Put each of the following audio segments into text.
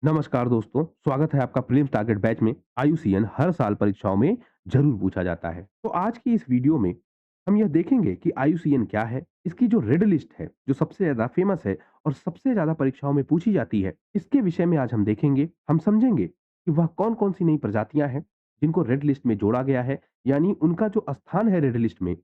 नमस्कार दोस्तों, स्वागत है आपका प्रीलिम्स टारगेट बैच में। आईयूसीएन हर साल परीक्षाओं में ज़रूर पूछा जाता है। तो आज की इस वीडियो में हम यह देखेंगे कि आईयूसीएन क्या है, इसकी जो रेड लिस्ट है, जो सबसे ज़्यादा फेमस है और सबसे ज़्यादा परीक्षाओं में पूछी जाती है, इसके विषय में आज हम देखेंगे। हम समझेंगे कि वह कौन-कौन सी नई प्रजातियाँ हैं, जिनको रेड लिस्ट में जोड़ा गया है, यानी उनका जो स्थान है रेड लिस्ट में,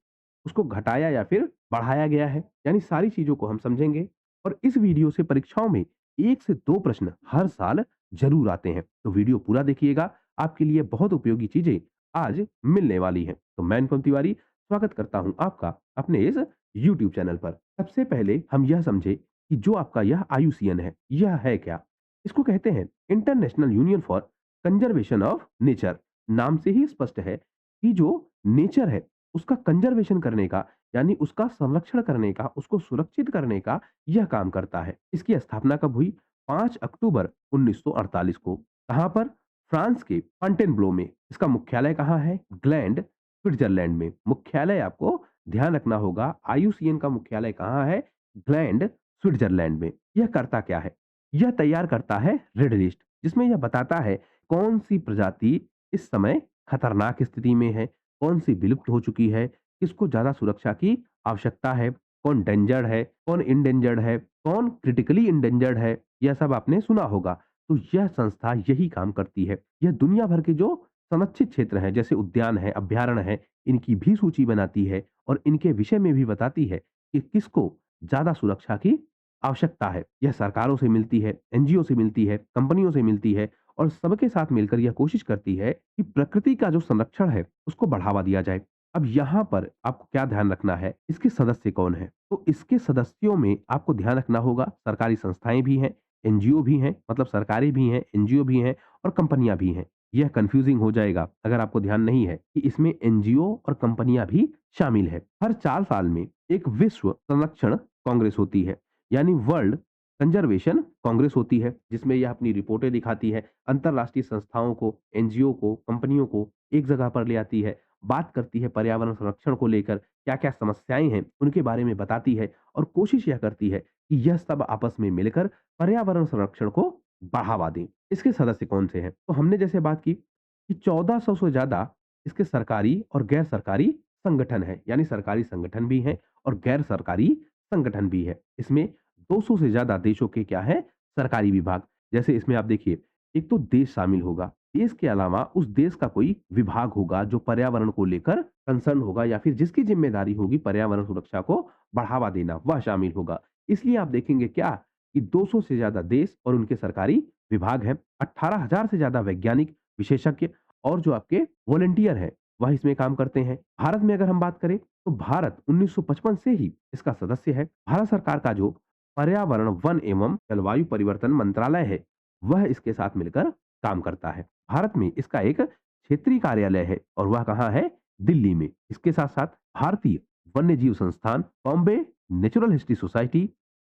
उसको घटाया या फिर बढ़ाया गया है, यानी सारी चीज़ों को हम समझेंगे। और इस वीडियो से परीक्षाओं में 1 से 2 प्रश्न हर साल ज़रूर आते हैं। तो वीडियो पूरा देखिएगा, आपके लिए बहुत उपयोगी चीज़ें आज मिलने वाली हैं। तो मैं अनुपम तिवारी स्वागत करता हूँ आपका अपने इस यूट्यूब चैनल पर। सबसे पहले हम यह समझें कि जो आपका यह आईयूसीएन है, यह है क्या? इसको कहते हैं international union for conservation of nature. नाम से ही स्पष्ट है कि जो नेचर है, उसका कंजर्वेशन करने का, यानी उसका संरक्षण करने का, उसको सुरक्षित करने का यह काम करता है। इसकी स्थापना कब हुई? 5 अक्टूबर 1948 को। कहाँ पर? फ्रांस के फ़ॉन्टेनब्लो में। इसका मुख्यालय कहाँ है? ग्लैंड, स्विट्ज़रलैंड में। मुख्यालय आपको ध्यान रखना होगा, आईयूसीएन का मुख्यालय कहाँ है? ग्लैंड, स्विट्ज़रलैंड में। यह करता क्या है? यह तैयार करता है रेड लिस्ट, जिसमें यह बताता है कौन-सी प्रजाति इस समय खतरनाक स्थिति में है, कौन-सी विलुप्त हो चुकी है, किसको ज़्यादा सुरक्षा की आवश्यकता है, कौन डेंजर्ड है, कौन इंडेंजर्ड है, कौन क्रिटिकली इंडेंजर्ड है, यह सब आपने सुना होगा। तो यह संस्था यही काम करती है। यह दुनिया भर के जो संरक्षित क्षेत्र हैं, जैसे उद्यान है, अभयारण्य है, इनकी भी सूची बनाती है और इनके विषय में भी बताती है कि किसको ज़्यादा सुरक्षा की आवश्यकता है। यह सरकारों से मिलती है, एनजीओ से मिलती है, कंपनियों से मिलती है और सबके साथ मिलकर यह कोशिश करती है कि प्रकृति का जो संरक्षण है, उसको बढ़ावा दिया जाए। अब यहाँ पर आपको क्या ध्यान रखना है, इसके सदस्य कौन हैं? तो इसके सदस्यों में आपको ध्यान रखना होगा, सरकारी संस्थाएँ भी हैं, एनजीओ भी हैं, मतलब सरकारी भी हैं, एनजीओ भी हैं और कंपनियाँ भी हैं। यह कन्फ्यूज़िंग हो जाएगा अगर आपको ध्यान नहीं है कि इसमें एनजीओ और कंपनियाँ भी शामिल है। हर 4 साल में एक विश्व संरक्षण कांग्रेस होती है, यानी वर्ल्ड कंजर्वेशन कांग्रेस होती है, जिसमें यह अपनी रिपोर्टें दिखाती है, अंतरराष्ट्रीय संस्थाओं को, एनजीओ को, कंपनियों को एक जगह पर ले आती है, बात करती है पर्यावरण संरक्षण को लेकर, क्या-क्या समस्याएँ हैं, उनके बारे में बताती है और कोशिश यह करती है कि यह सब आपस में मिलकर पर्यावरण संरक्षण को बढ़ावा दें। इसके सदस्य कौन से हैं? तो हमने जैसे बात की कि 1400 से ज़्यादा इसके सरकारी और गैर सरकारी संगठन हैं, यानी सरकारी संगठन भी हैं और गैर सरकारी संगठन भी है। इसमें 200 से ज़्यादा देशों के क्या हैं? सरकारी विभाग। जैसे इसमें आप देखिए, एक तो देश शामिल होगा, देश के अलावा उस देश का कोई विभाग होगा जो पर्यावरण को लेकर कंसर्न होगा या फिर जिसकी ज़िम्मेदारी होगी पर्यावरण सुरक्षा को बढ़ावा देना, वह शामिल होगा। इसलिए आप देखेंगे क्या कि 200 से ज़्यादा देश और उनके सरकारी विभाग हैं, 18,000 से ज़्यादा वैज्ञानिक, विशेषज्ञ और जो आपके वॉलंटियर हैं, वह इसमें काम करते हैं। भारत में अगर हम बात करें, तो भारत 1955 से ही इसका सदस्य है। भारत सरकार का जो पर्यावरण, वन एवं जलवायु परिवर्तन मंत्रालय है, वह इसके साथ मिलकर काम करता है। भारत में इसका एक क्षेत्रीय कार्यालय है और वह कहाँ है? दिल्ली में। इसके साथ-साथ भारतीय वन्यजीव संस्थान, बॉम्बे नेचुरल हिस्ट्री सोसाइटी,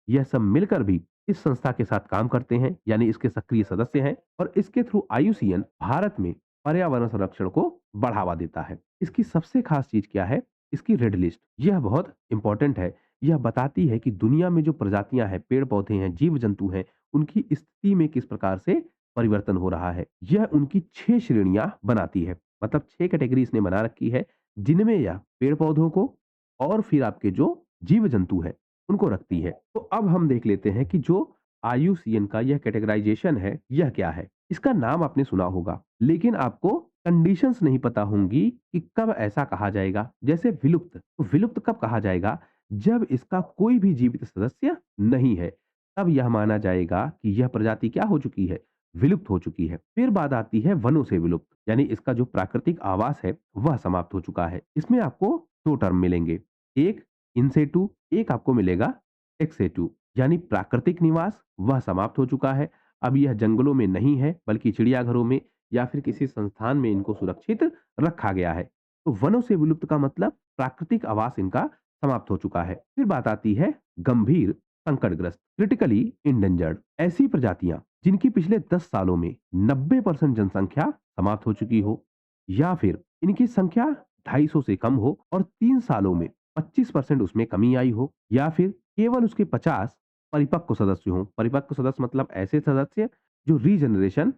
यह सब मिलकर भी इस संस्था के साथ काम करते हैं, यानी इसके सक्रिय सदस्य हैं और इसके थ्रू आईयूसीएन भारत में पर्यावरण संरक्षण को बढ़ावा देता है। इसकी सबसे खास चीज़ क्या है? इसकी रेड लिस्ट। यह बहुत इम्पोर्टेंट है। यह बताती है कि दुनिया में जो प्रजातियाँ हैं, पेड़-पौधे हैं, जीव-जंतु हैं, उनकी स्थिति में किस प्रकार से परिवर्तन हो रहा है। यह उनकी 6 श्रेणियाँ बनाती है। मतलब 6 कैटेगरी इसने बना रखी है, जिनमें यह पेड़-पौधों को और फिर आपके जो जीव-जंतु हैं, उनको रखती है। तो अब हम देख लेते हैं कि जो आईयूसीएन का यह कैटेगराइज़ेशन है, यह क्या है? इसका नाम आपने सुना होगा, लेकिन आपको कंडीशंस नहीं पता होंगी कि कब ऐसा कहा जाएगा। जैसे विलुप्त, तो विलुप्त कब कहा जाएगा? जब इसका कोई भी जीवित सदस्य नहीं है, तब यह माना जाएगा कि यह प्रजाति क्या हो चुकी है? विलुप्त हो चुकी है। फिर बात आती है वनों से विलुप्त, यानी इसका जो प्राकृतिक आवास है, वह समाप्त हो चुका है। इसमें आपको 2 टर्म मिलेंगे, एक इन सिटू, एक आपको मिलेगा एक्स सिटू, यानी प्राकृतिक निवास वह समाप्त हो चुका है। अब यह जंगलों में नहीं है, बल्कि चिड़ियाघरों में या फिर किसी संस्थान में इनको सुरक्षित रखा गया है। तो वनों से विलुप्त का मतलब प्राकृतिक आवास इनका समाप्त हो चुका है। फिर बात आती है गंभीर संकटग्रस्त, क्रिटिकली इंडेंजर्ड। ऐसी प्रजातियां जिनकी पिछले 10 सालों में 90% जनसंख्या समाप्त हो चुकी हो, या फिर इनकी संख्या 250 से कम हो और 3 सालों में 25% उसमें कमी आई हो, या फिर केवल उसके 50 परिपक्व सदस्य हों। परिपक्व सदस्य मतलब ऐसे सदस्य जो रीजनरेशन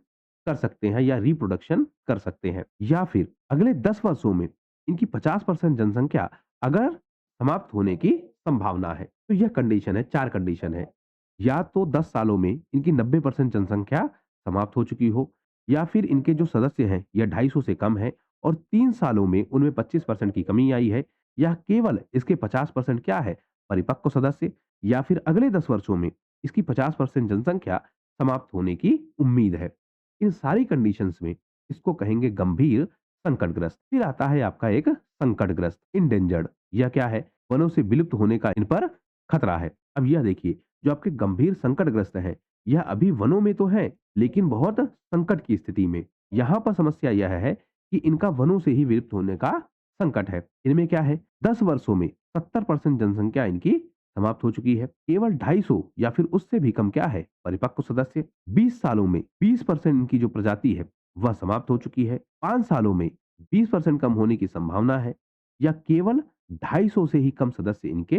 कर सकते हैं या रिप्रोडक्शन कर सकते हैं, या फिर अगले 10 वर्षों में इनकी 50% जनसंख्या अगर समाप्त होने की संभावना है। तो यह कंडीशन है, 4 कंडीशन है। या तो 10 सालों में इनकी 90% जनसंख्या समाप्त हो चुकी हो, या फिर इनके जो सदस्य हैं यह 250 से कम है और 3 सालों में उनमें 25% की कमी आई है, या केवल इसके 50% क्या है, परिपक्व सदस्य, या फिर अगले 10 वर्षों में इसकी 50% जनसंख्या समाप्त होने की उम्मीद है। इन सारी कंडीशंस में इसको कहेंगे गंभीर संकटग्रस्त। फिर आता है आपका एक संकटग्रस्त, इंडेंजर्ड। यह क्या है, वनों से विलुप्त होने का इन पर खतरा है। अब यह देखिए, जो आपके गंभीर संकटग्रस्त है, यह अभी वनों में तो है लेकिन बहुत संकट की स्थिति में। यहाँ पर समस्या यह है कि इनका वनों से ही विलुप्त होने का संकट है। इनमें क्या है, 10 वर्षों में 70% जनसंख्या इनकी समाप्त हो चुकी है। केवल 250 या फिर उससे भी कम क्या है, परिपक्व सदस्य। 20 सालों में 20% इनकी जो प्रजाति है वह समाप्त हो चुकी है। 5 सालों में 20% कम होने की संभावना है, या केवल 250 से ही कम सदस्य इनके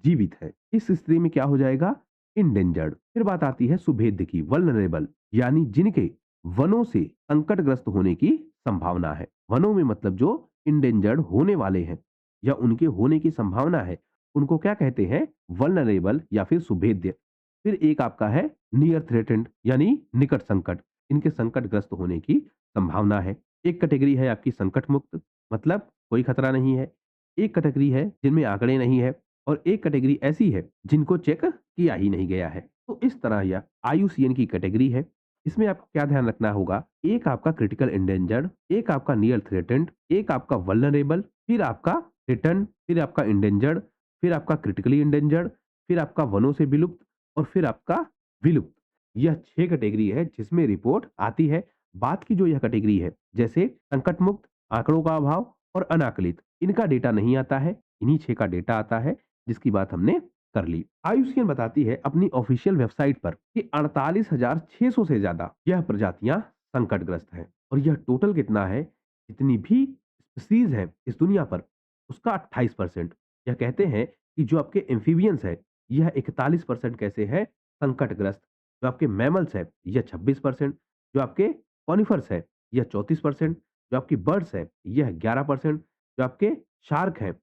जीवित है। इस स्थिति में क्या हो जाएगा, इंडेंजर्ड। फिर बात आती है सुभेद्य की, वल्नरेबल, यानी जिनके वनों से संकटग्रस्त होने की संभावना है। वनों में मतलब जो इंडेंजर्ड होने वाले हैं या उनके होने की संभावना है, उनको क्या कहते हैं, वल्नरेबल या फिर सुभेद्य। फिर एक आपका है नियर थ्रेटेंड, यानी निकट संकट, इनके संकटग्रस्त होने की संभावना है। एक कैटेगरी है आपकी संकट मुक्त, मतलब कोई खतरा नहीं है। एक कैटेगरी है जिनमें आंकड़े नहीं है, और एक कैटेगरी ऐसी है जिनको चेक किया ही नहीं गया है। तो इस तरह यह आईयूसीएन की कैटेगरी है। इसमें आपको क्या ध्यान रखना होगा, एक आपका क्रिटिकल इंडेंजर्ड, एक आपका नियर थ्रेटेंड, एक आपका वल्नरेबल, फिर आपका रिटर्न, फिर आपका इंडेंजर्ड, फिर आपका क्रिटिकली इंडेंजर्ड, फिर आपका वनों से विलुप्त, और फिर आपका विलुप्त। यह 6 कैटेगरी है जिसमें रिपोर्ट आती है। बात की जो यह कैटेगरी है, जैसे संकट मुक्त, आंकड़ों का अभाव और अनाकलित, इनका डेटा नहीं आता है। इन्हीं 6 का डेटा आता है जिसकी बात हमने कर ली। आईयूसीएन बताती है अपनी ऑफिशियल वेबसाइट पर कि 48,600 से ज्यादा यह प्रजातियां संकटग्रस्त हैं, और यह टोटल कितना है, जितनी भी स्पीसीज है इस दुनिया पर, उसका 28%। यह कहते हैं कि जो आपके एम्फीबियंस है यह 41% कैसे है, संकटग्रस्त। जो आपके मैमल्स है यह 26%, जो आपके कॉनिफर्स है यह 34%, जो आपकी बर्ड्स है यह 11%, जो आपके शार्क है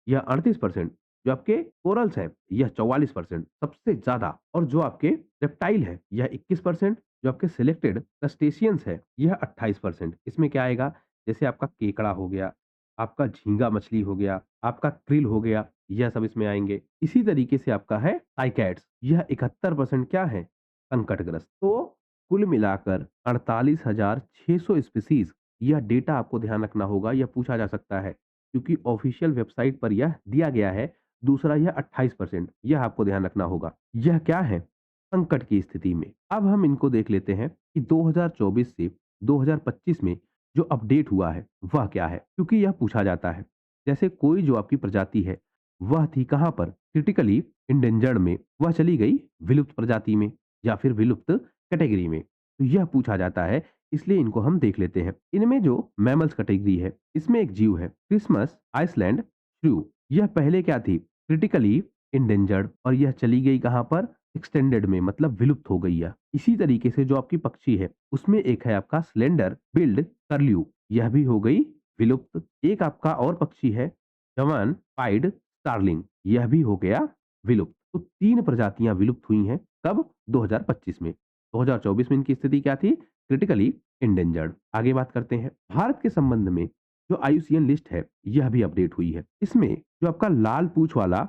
यह 38%, जो आपके कोरल्स है यह 44% सबसे ज्यादा, और जो आपके रेप्टाइल है यह 21%, जो आपके सिलेक्टेड क्रस्टेशियंस है यह 28%। इसमें क्या आएगा, जैसे आपका केकड़ा हो गया, आपका झींगा मछली हो गया, आपका क्रिल हो गया, यह सब इसमें आएंगे। इसी तरीके से आपका है साइकैड्स, यह 71% क्या है, संकटग्रस्त। तो कुल मिलाकर 48,600 स्पीसीज, यह डेटा आपको ध्यान रखना होगा, यह पूछा जा सकता है क्योंकि ऑफिशियल वेबसाइट पर यह दिया गया है। दूसरा यह 28%, यह आपको ध्यान रखना होगा। यह क्या है, संकट की स्थिति में। अब हम इनको देख लेते हैं कि 2024 से 2025 में जो अपडेट हुआ है वह क्या है, क्योंकि यह पूछा जाता है। जैसे कोई जो आपकी प्रजाति है वह थी कहां पर, क्रिटिकली इंडेंजर्ड में, वह चली गई विलुप्त प्रजाति में या फिर विलुप्त कैटेगरी में। तो यह पूछा जाता है, इसलिए इनको हम देख लेते हैं। इनमें जो मैमल्स कैटेगरी है, इसमें एक जीव है क्रिसमस आइसलैंड श्रू। यह पहले क्या थी, क्रिटिकली इंडेंजर्ड, और यह चली गई कहां पर, एक्सटेंडेड में, मतलब विलुप्त हो गई है। इसी तरीके से जो आपकी पक्षी है उसमें एक है आपका स्लेंडर बिल्ड कर्ल्यू, यह भी हो गई विलुप्त। एक आपका और पक्षी है जवान पाइड स्टार्लिंग, यह भी हो गया विलुप्त। तो 3 प्रजातियां विलुप्त हुई हैं, कब, 2025 में। 2024 में इनकी स्थिति क्या थी, क्रिटिकली इंडेंजर्ड। आगे बात करते हैं भारत के संबंध में। जो आईयूसीएन लिस्ट है यह भी अपडेट हुई है। इसमें जो आपका लाल पूंछ वाला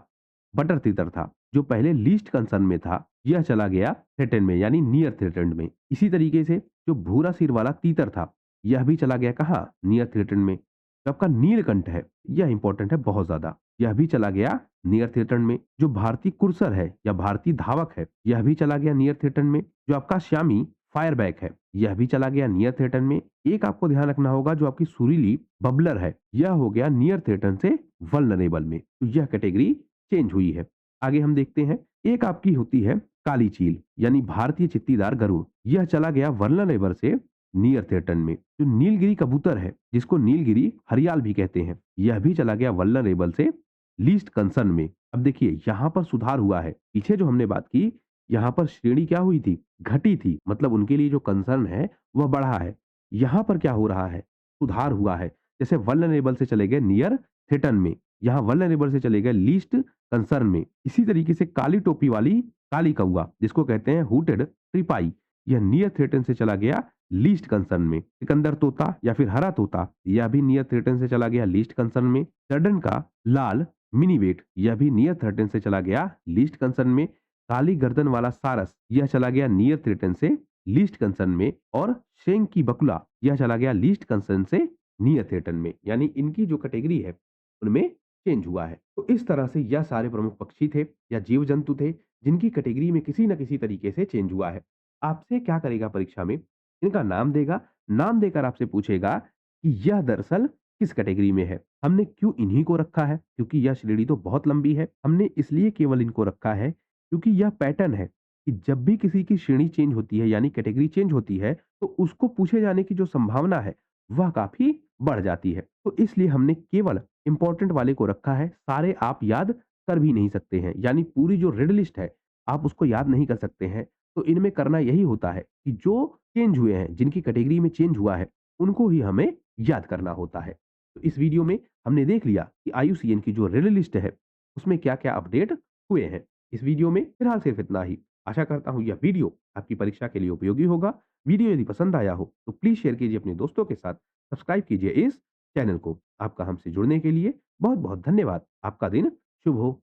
बटर तीतर था, जो पहले लीस्ट कंसर्न में था, यह चला गया थ्रेटेंड में, यानी नियर थ्रेटेंड में। इसी तरीके से जो भूरा सिर वाला तीतर था यह भी चला गया कहाँ, नियर थ्रेटेंड में। जो आपका नीलकंठ है यह इंपॉर्टेंट है बहुत ज्यादा, यह भी चला गया नियर थ्रेटेंड में। जो भारतीय कुरसर है या भारतीय धावक है यह भी चला गया नियर थ्रेटेंड में। जो आपका श्यामी फायरबैक है यह भी चला गया नियर थ्रेटेंड में। एक आपको ध्यान रखना होगा, जो आपकी सुरीली बबलर है यह हो गया नियर थ्रेटेंड से वल्नरेबल में। तो यह कैटेगरी चेंज हुई है। आगे हम देखते हैं, एक आपकी होती है काली चील, यानी भारतीय चित्तीदार गरुड़, यह चला गया वल्नरेबल से नियर थ्रेटेंड में। जो नीलगिरी कबूतर है, जिसको नीलगिरी हरियाल भी कहते हैं, यह भी चला गया वल्नरेबल से लीस्ट कंसर्न में। अब देखिए यहां पर सुधार हुआ है। पीछे जो हमने बात की यहाँ पर श्रेणी क्या हुई थी? घटी थी। मतलब उनके लिए जो कंसर्न है वह बढ़ा है। यहाँ पर क्या हो रहा है? सुधार हुआ है। जैसे वल्नरेबल से चले गए नियर थ्रेटन में, यहाँ वल्नरेबल से चले गए लीस्ट कंसर्न में। इसी तरीके से काली टोपी वाली काली कौवा जिसको कहते हैं हुटेड ट्रिपाई, यह नियर थ्रेटन से चला गया लीस्ट कंसर्न में। सिकंदर तोता या फिर हरा तोता, यह भी नियर थ्रेटन से चला गया लीस्ट कंसर्न में। टर्डन का लाल मिनीवेट, यह भी नियर थ्रेटन से चला गया लीस्ट कंसर्न में। काली गर्दन वाला सारस, यह चला गया नियर थ्रेटन से लीस्ट कंसर्न में। और शेंग की बकुला, यह चला गया लीस्ट कंसर्न से नियर थ्रेटन में। यानी इनकी जो कैटेगरी है उनमें चेंज हुआ है। तो इस तरह से यह सारे प्रमुख पक्षी थे या जीव जंतु थे जिनकी कैटेगरी में किसी न किसी तरीके से चेंज हुआ है। आपसे क्या करेगा परीक्षा में? इनका नाम देगा, नाम देकर आपसे पूछेगा कि यह दरअसल किस कैटेगरी में है। हमने क्यों इन्हीं को रखा है? क्योंकि यह श्रेणी तो बहुत लंबी है। हमने इसलिए केवल इनको रखा है क्योंकि यह पैटर्न है कि जब भी किसी की श्रेणी चेंज होती है यानी कैटेगरी चेंज होती है तो उसको पूछे जाने की जो संभावना है वह काफी बढ़ जाती है। तो इसलिए हमने केवल इंपॉर्टेंट वाले को रखा है। सारे आप याद कर भी नहीं सकते हैं, यानी पूरी जो रेड लिस्ट है आप उसको याद नहीं कर सकते हैं। तो इनमें करना यही होता है कि जो चेंज हुए हैं, जिनकी कैटेगरी में चेंज हुआ है, उनको ही हमें याद करना होता है। तो इस वीडियो में हमने देख लिया कि आईयूसीएन की जो रेड लिस्ट है उसमें क्या-क्या अपडेट हुए हैं। इस वीडियो में फिलहाल सिर्फ इतना ही। आशा करता हूँ यह वीडियो आपकी परीक्षा के लिए उपयोगी होगा। वीडियो यदि पसंद आया हो तो प्लीज़ शेयर कीजिए अपने दोस्तों के साथ, सब्सक्राइब कीजिए इस चैनल को। आपका हमसे जुड़ने के लिए बहुत-बहुत धन्यवाद। आपका दिन शुभ हो।